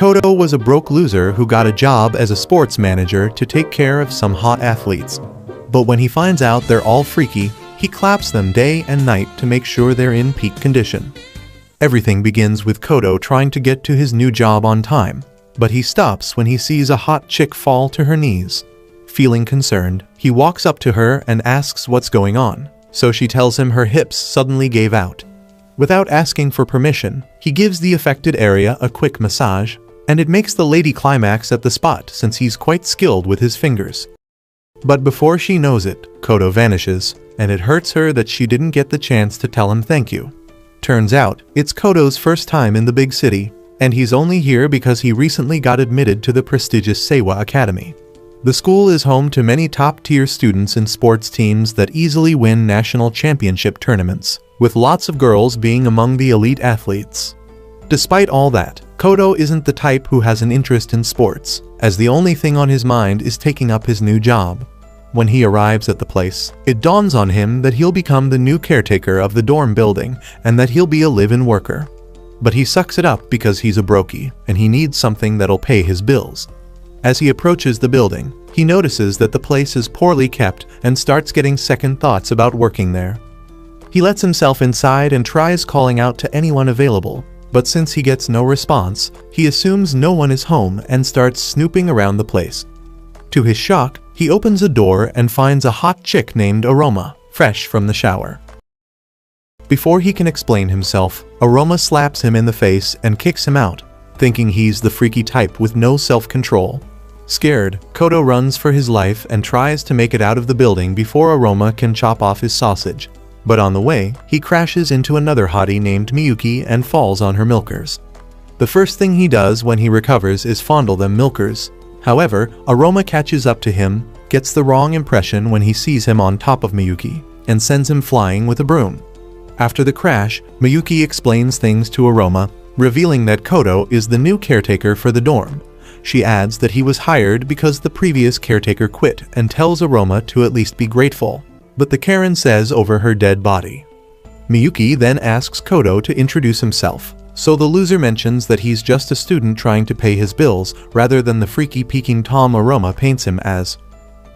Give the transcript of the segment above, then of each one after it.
Kodo was a broke loser who got a job as a sports manager to take care of some hot athletes. But when he finds out they're all freaky, he claps them day and night to make sure they're in peak condition. Everything begins with Kodo trying to get to his new job on time, but he stops when he sees a hot chick fall to her knees. Feeling concerned, he walks up to her and asks what's going on, so she tells him her hips suddenly gave out. Without asking for permission, he gives the affected area a quick massage, and it makes the lady climax at the spot since he's quite skilled with his fingers. But before she knows it, Kodo vanishes, and it hurts her that she didn't get the chance to tell him thank you. Turns out, it's Kodo's first time in the big city, and he's only here because he recently got admitted to the prestigious Seiwa Academy. The school is home to many top-tier students in sports teams that easily win national championship tournaments, with lots of girls being among the elite athletes. Despite all that, Kodo isn't the type who has an interest in sports, as the only thing on his mind is taking up his new job. When he arrives at the place, it dawns on him that he'll become the new caretaker of the dorm building and that he'll be a live-in worker. But he sucks it up because he's a brokey, and he needs something that'll pay his bills. As he approaches the building, he notices that the place is poorly kept and starts getting second thoughts about working there. He lets himself inside and tries calling out to anyone available, but since he gets no response, he assumes no one is home and starts snooping around the place. To his shock, he opens a door and finds a hot chick named Aroma, fresh from the shower. Before he can explain himself, Aroma slaps him in the face and kicks him out, thinking he's the freaky type with no self-control. Scared, Kodo runs for his life and tries to make it out of the building before Aroma can chop off his sausage. But on the way, he crashes into another hottie named Miyuki and falls on her milkers. The first thing he does when he recovers is fondle them milkers. However, Aroma catches up to him, gets the wrong impression when he sees him on top of Miyuki, and sends him flying with a broom. After the crash, Miyuki explains things to Aroma, revealing that Kodo is the new caretaker for the dorm. She adds that he was hired because the previous caretaker quit and tells Aroma to at least be grateful, but the Karen says over her dead body. Miyuki then asks Kodo to introduce himself, so the loser mentions that he's just a student trying to pay his bills rather than the freaky peeking Tom Aroma paints him as.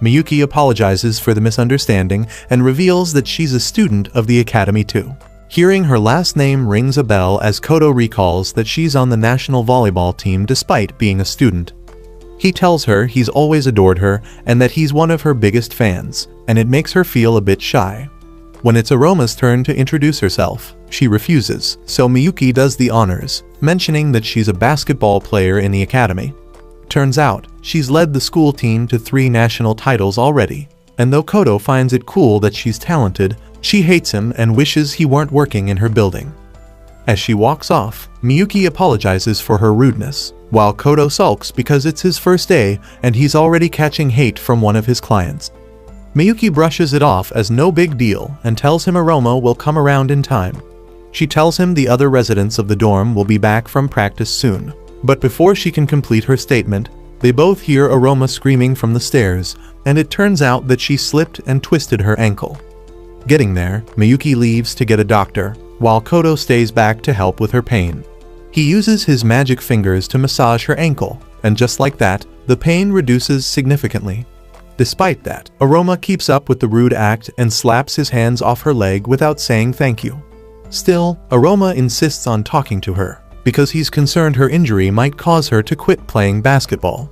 Miyuki apologizes for the misunderstanding and reveals that she's a student of the academy too. Hearing her last name rings a bell as Kodo recalls that she's on the national volleyball team despite being a student. He tells her he's always adored her and that he's one of her biggest fans, and it makes her feel a bit shy. When it's Aroma's turn to introduce herself, she refuses, so Miyuki does the honors, mentioning that she's a basketball player in the academy. Turns out, she's led the school team to 3 national titles already, and though Kodo finds it cool that she's talented, she hates him and wishes he weren't working in her building. As she walks off, Miyuki apologizes for her rudeness, while Kodo sulks because it's his first day and he's already catching hate from one of his clients. Miyuki brushes it off as no big deal and tells him Aroma will come around in time. She tells him the other residents of the dorm will be back from practice soon, but before she can complete her statement, they both hear Aroma screaming from the stairs, and it turns out that she slipped and twisted her ankle. Getting there, Miyuki leaves to get a doctor, while Kodo stays back to help with her pain. He uses his magic fingers to massage her ankle, and just like that, the pain reduces significantly. Despite that, Aroma keeps up with the rude act and slaps his hands off her leg without saying thank you. Still, Aroma insists on talking to her, because he's concerned her injury might cause her to quit playing basketball.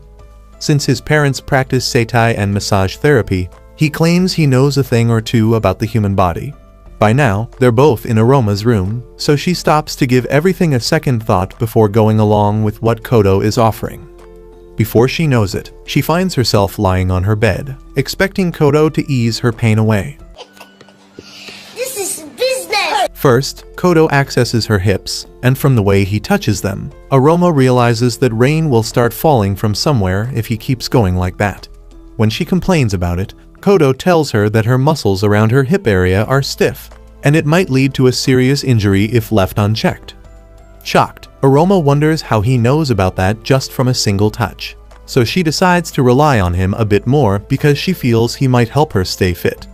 Since his parents practice Seitai and massage therapy, he claims he knows a thing or two about the human body. By now, they're both in Aroma's room, so she stops to give everything a second thought before going along with what Kodo is offering. Before she knows it, she finds herself lying on her bed, expecting Kodo to ease her pain away. This is business! First, Kodo accesses her hips, and from the way he touches them, Aroma realizes that rain will start falling from somewhere if he keeps going like that. When she complains about it, Kodo tells her that her muscles around her hip area are stiff, and it might lead to a serious injury if left unchecked. Shocked, Aroma wonders how he knows about that just from a single touch, so she decides to rely on him a bit more because she feels he might help her stay fit.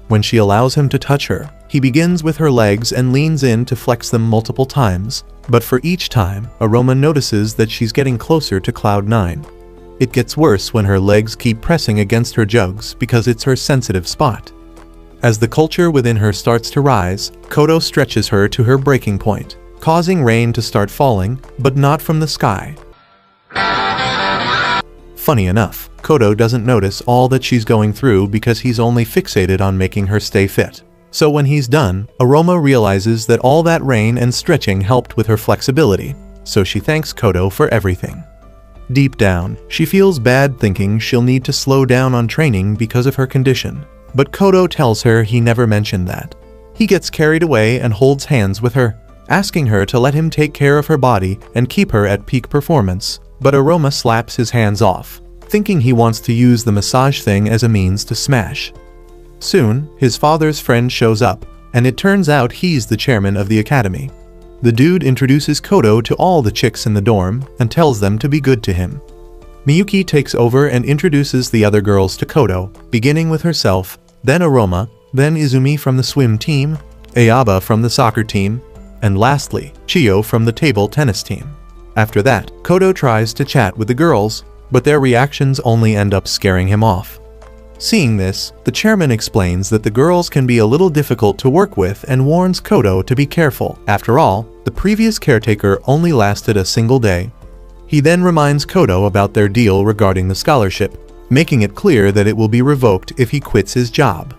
When she allows him to touch her, he begins with her legs and leans in to flex them multiple times, But for each time, Aroma notices that she's getting closer to Cloud 9. It gets worse when her legs keep pressing against her jugs because it's her sensitive spot. As the culture within her starts to rise, Kodo stretches her to her breaking point, causing rain to start falling, but not from the sky. Funny enough, Kodo doesn't notice all that she's going through because he's only fixated on making her stay fit. So when he's done, Aroma realizes that all that rain and stretching helped with her flexibility, so she thanks Kodo for everything. Deep down, she feels bad thinking she'll need to slow down on training because of her condition, but Kodo tells her he never mentioned that. He gets carried away and holds hands with her, asking her to let him take care of her body and keep her at peak performance, but Aroma slaps his hands off, thinking he wants to use the massage thing as a means to smash. Soon, his father's friend shows up, and it turns out he's the chairman of the academy. The dude introduces Kodo to all the chicks in the dorm and tells them to be good to him. Miyuki takes over and introduces the other girls to Kodo, beginning with herself, then Aroma, then Izumi from the swim team, Ayaba from the soccer team, and lastly, Chiyo from the table tennis team. After that, Kodo tries to chat with the girls, but their reactions only end up scaring him off. Seeing this, the chairman explains that the girls can be a little difficult to work with and warns Kodo to be careful. After all, the previous caretaker only lasted a single day. He then reminds Kodo about their deal regarding the scholarship, making it clear that it will be revoked if he quits his job.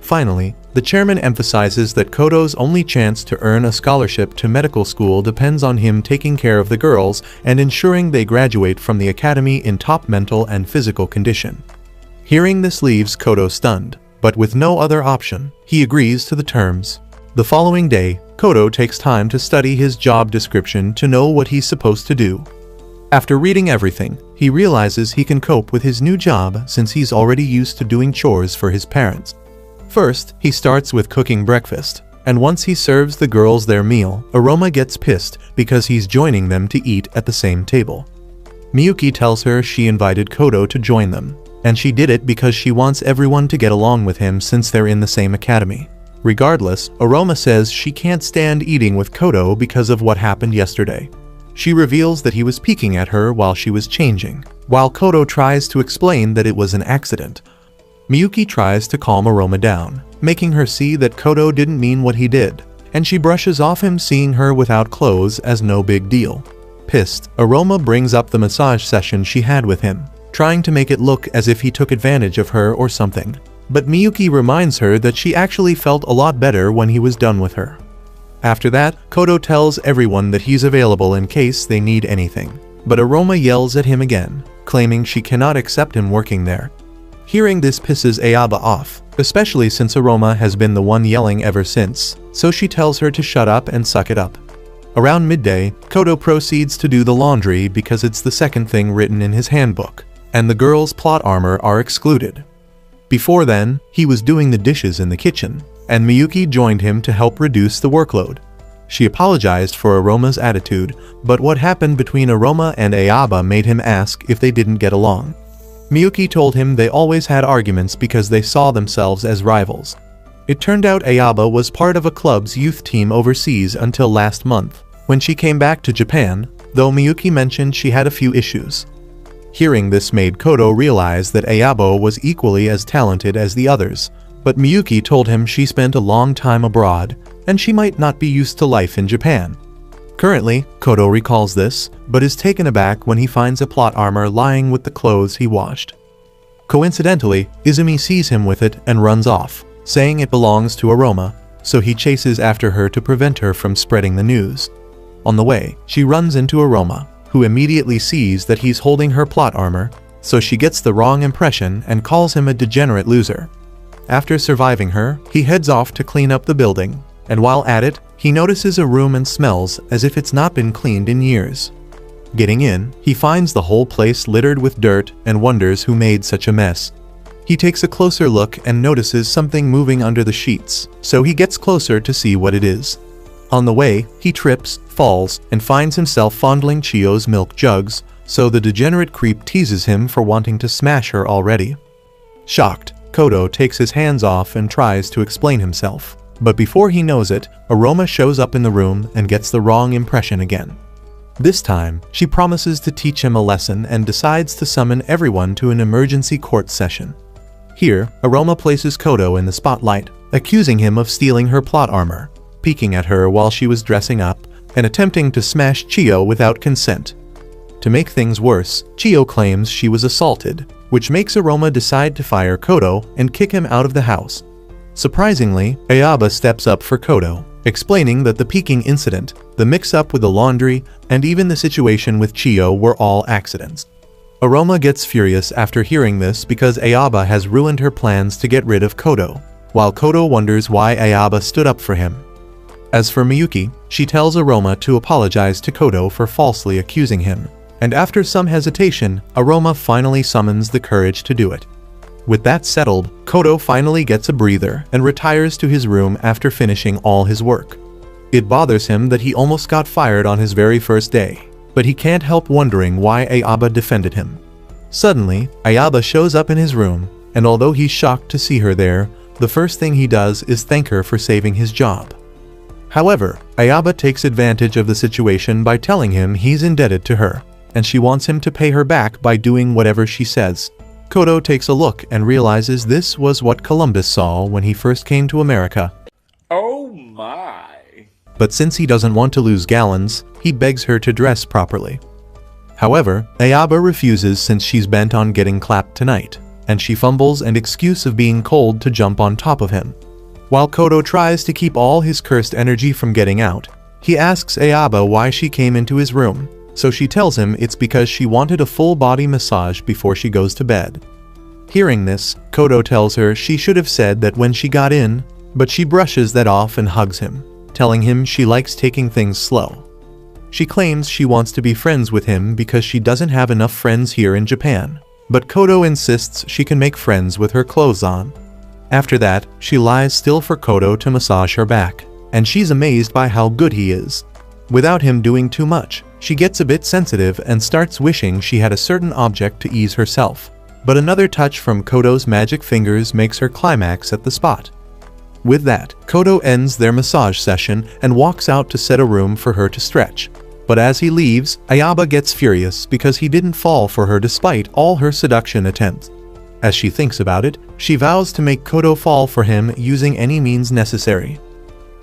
Finally, the chairman emphasizes that Kodo's only chance to earn a scholarship to medical school depends on him taking care of the girls and ensuring they graduate from the academy in top mental and physical condition. Hearing this leaves Kodo stunned, but with no other option, he agrees to the terms. The following day, Kodo takes time to study his job description to know what he's supposed to do. After reading everything, he realizes he can cope with his new job since he's already used to doing chores for his parents. First, he starts with cooking breakfast, and once he serves the girls their meal, Aroma gets pissed because he's joining them to eat at the same table. Miyuki tells her she invited Kodo to join them, and she did it because she wants everyone to get along with him since they're in the same academy. Regardless, Aroma says she can't stand eating with Kodo because of what happened yesterday. She reveals that he was peeking at her while she was changing, while Kodo tries to explain that it was an accident. Miyuki tries to calm Aroma down, making her see that Kodo didn't mean what he did, and she brushes off him seeing her without clothes as no big deal. Pissed, Aroma brings up the massage session she had with him, trying to make it look as if he took advantage of her or something. But Miyuki reminds her that she actually felt a lot better when he was done with her. After that, Kodo tells everyone that he's available in case they need anything. But Aroma yells at him again, claiming she cannot accept him working there. Hearing this pisses Ayaba off, especially since Aroma has been the one yelling ever since, so she tells her to shut up and suck it up. Around midday, Kodo proceeds to do the laundry because it's the second thing written in his handbook, and the girls' plot armor are excluded. Before then, he was doing the dishes in the kitchen, and Miyuki joined him to help reduce the workload. She apologized for Aroma's attitude, but what happened between Aroma and Ayaba made him ask if they didn't get along. Miyuki told him they always had arguments because they saw themselves as rivals. It turned out Ayaba was part of a club's youth team overseas until last month, when she came back to Japan, though Miyuki mentioned she had a few issues. Hearing this made Kodo realize that Ayaba was equally as talented as the others, but Miyuki told him she spent a long time abroad, and she might not be used to life in Japan. Currently, Kodo recalls this, but is taken aback when he finds a plot armor lying with the clothes he washed. Coincidentally, Izumi sees him with it and runs off, saying it belongs to Aroma, so he chases after her to prevent her from spreading the news. On the way, she runs into Aroma, who immediately sees that he's holding her plot armor, so she gets the wrong impression and calls him a degenerate loser. After surviving her, he heads off to clean up the building, and while at it, he notices a room and smells as if it's not been cleaned in years. Getting in, he finds the whole place littered with dirt and wonders who made such a mess. He takes a closer look and notices something moving under the sheets, so he gets closer to see what it is. On the way, he trips, falls, and finds himself fondling Chiyo's milk jugs, so the degenerate creep teases him for wanting to smash her already. Shocked, Kodo takes his hands off and tries to explain himself. But before he knows it, Aroma shows up in the room and gets the wrong impression again. This time, she promises to teach him a lesson and decides to summon everyone to an emergency court session. Here, Aroma places Kodo in the spotlight, accusing him of stealing her plot armor, peeking at her while she was dressing up, and attempting to smash Chiyo without consent. To make things worse, Chiyo claims she was assaulted, which makes Aroma decide to fire Kodo and kick him out of the house. Surprisingly, Ayaba steps up for Kodo, explaining that the peeking incident, the mix-up with the laundry, and even the situation with Chiyo were all accidents. Aroma gets furious after hearing this because Ayaba has ruined her plans to get rid of Kodo, while Kodo wonders why Ayaba stood up for him. As for Miyuki, she tells Aroma to apologize to Kodo for falsely accusing him, and after some hesitation, Aroma finally summons the courage to do it. With that settled, Kodo finally gets a breather and retires to his room after finishing all his work. It bothers him that he almost got fired on his very first day, but he can't help wondering why Ayaba defended him. Suddenly, Ayaba shows up in his room, and although he's shocked to see her there, the first thing he does is thank her for saving his job. However, Ayaba takes advantage of the situation by telling him he's indebted to her, and she wants him to pay her back by doing whatever she says. Kodo takes a look and realizes this was what Columbus saw when he first came to America. Oh my! But since he doesn't want to lose gallons, he begs her to dress properly. However, Ayaba refuses since she's bent on getting clapped tonight, and she fumbles an excuse of being cold to jump on top of him. While Kodo tries to keep all his cursed energy from getting out, he asks Ayaba why she came into his room, so she tells him it's because she wanted a full-body massage before she goes to bed. Hearing this, Kodo tells her she should have said that when she got in, but she brushes that off and hugs him, telling him she likes taking things slow. She claims she wants to be friends with him because she doesn't have enough friends here in Japan, but Kodo insists she can make friends with her clothes on. After that, she lies still for Kodo to massage her back, and she's amazed by how good he is. Without him doing too much, she gets a bit sensitive and starts wishing she had a certain object to ease herself. But another touch from Kodo's magic fingers makes her climax at the spot. With that, Kodo ends their massage session and walks out to set a room for her to stretch. But as he leaves, Ayaba gets furious because he didn't fall for her despite all her seduction attempts. As she thinks about it, she vows to make Kodo fall for him using any means necessary.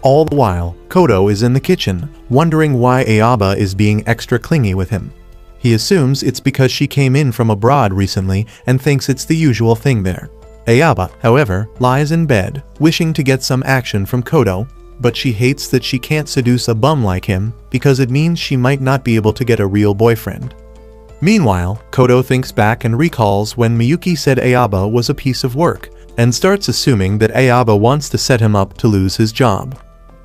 All the while, Kodo is in the kitchen, wondering why Ayaba is being extra clingy with him. He assumes it's because she came in from abroad recently and thinks it's the usual thing there. Ayaba, however, lies in bed, wishing to get some action from Kodo, but she hates that she can't seduce a bum like him because it means she might not be able to get a real boyfriend. Meanwhile, Kodo thinks back and recalls when Miyuki said Ayaba was a piece of work, and starts assuming that Ayaba wants to set him up to lose his job.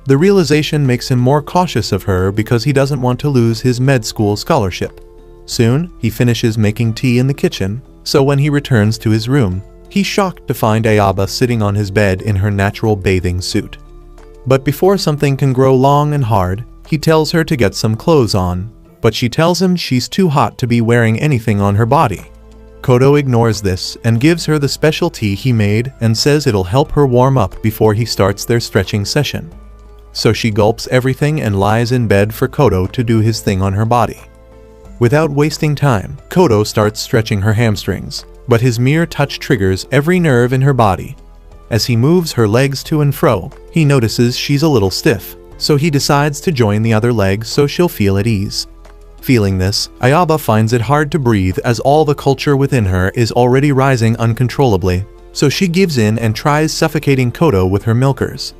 The realization makes him more cautious of her because he doesn't want to lose his med school scholarship. Soon, he finishes making tea in the kitchen, so when he returns to his room, he's shocked to find Ayaba sitting on his bed in her natural bathing suit. But before something can grow long and hard, he tells her to get some clothes on, but she tells him she's too hot to be wearing anything on her body. Kodo ignores this and gives her the special tea he made and says it'll help her warm up before he starts their stretching session. So she gulps everything and lies in bed for Kodo to do his thing on her body. Without wasting time, Kodo starts stretching her hamstrings, but his mere touch triggers every nerve in her body. As he moves her legs to and fro, he notices she's a little stiff, so he decides to join the other leg so she'll feel at ease. Feeling this, Ayaba finds it hard to breathe as all the culture within her is already rising uncontrollably, so she gives in and tries suffocating Kodo with her milkers.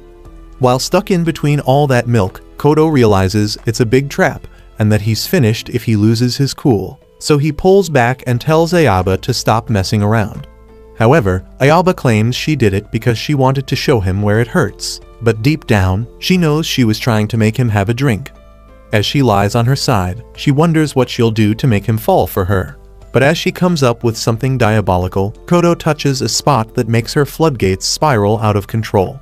While stuck in between all that milk, Kodo realizes it's a big trap and that he's finished if he loses his cool, so he pulls back and tells Ayaba to stop messing around. However, Ayaba claims she did it because she wanted to show him where it hurts, but deep down, she knows she was trying to make him have a drink. As she lies on her side, she wonders what she'll do to make him fall for her. But as she comes up with something diabolical, Kodo touches a spot that makes her floodgates spiral out of control.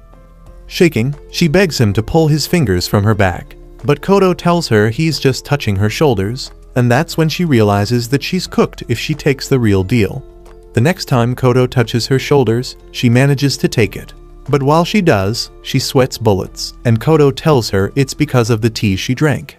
Shaking, she begs him to pull his fingers from her back, but Kodo tells her he's just touching her shoulders, and that's when she realizes that she's cooked if she takes the real deal. The next time Kodo touches her shoulders, she manages to take it, But while she does, she sweats bullets, and Kodo tells her it's because of the tea she drank.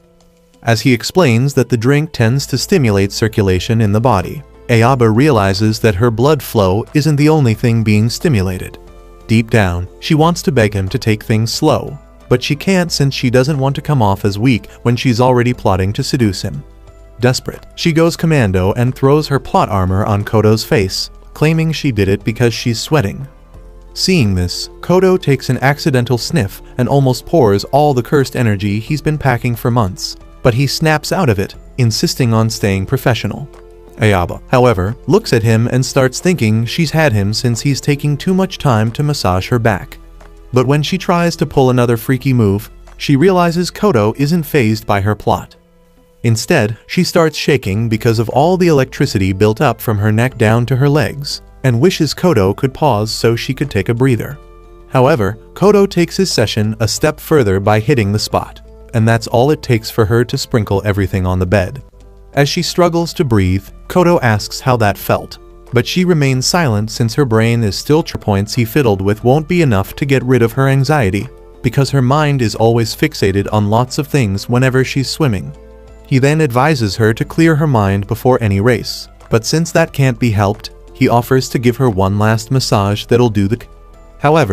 As he explains that the drink tends to stimulate circulation in the body, Ayaba realizes that her blood flow isn't the only thing being stimulated. Deep down, she wants to beg him to take things slow, but she can't since she doesn't want to come off as weak when she's already plotting to seduce him. Desperate, she goes commando and throws her plot armor on Kodo's face, claiming she did it because she's sweating. Seeing this, Kodo takes an accidental sniff and almost pours all the cursed energy he's been packing for months, but he snaps out of it, insisting on staying professional. Ayaba, however, looks at him and starts thinking she's had him since he's taking too much time to massage her back. But when she tries to pull another freaky move, she realizes Kodo isn't fazed by her plot. Instead, she starts shaking because of all the electricity built up from her neck down to her legs, and wishes Kodo could pause so she could take a breather. However, Kodo takes his session a step further by hitting the spot, and that's all it takes for her to sprinkle everything on the bed. As she struggles to breathe, Kodo asks how that felt, but she remains silent since her brain is still points he fiddled with won't be enough to get rid of her anxiety, because her mind is always fixated on lots of things whenever she's swimming. He then advises her to clear her mind before any race, but since that can't be helped, he offers to give her one last massage that'll do the However,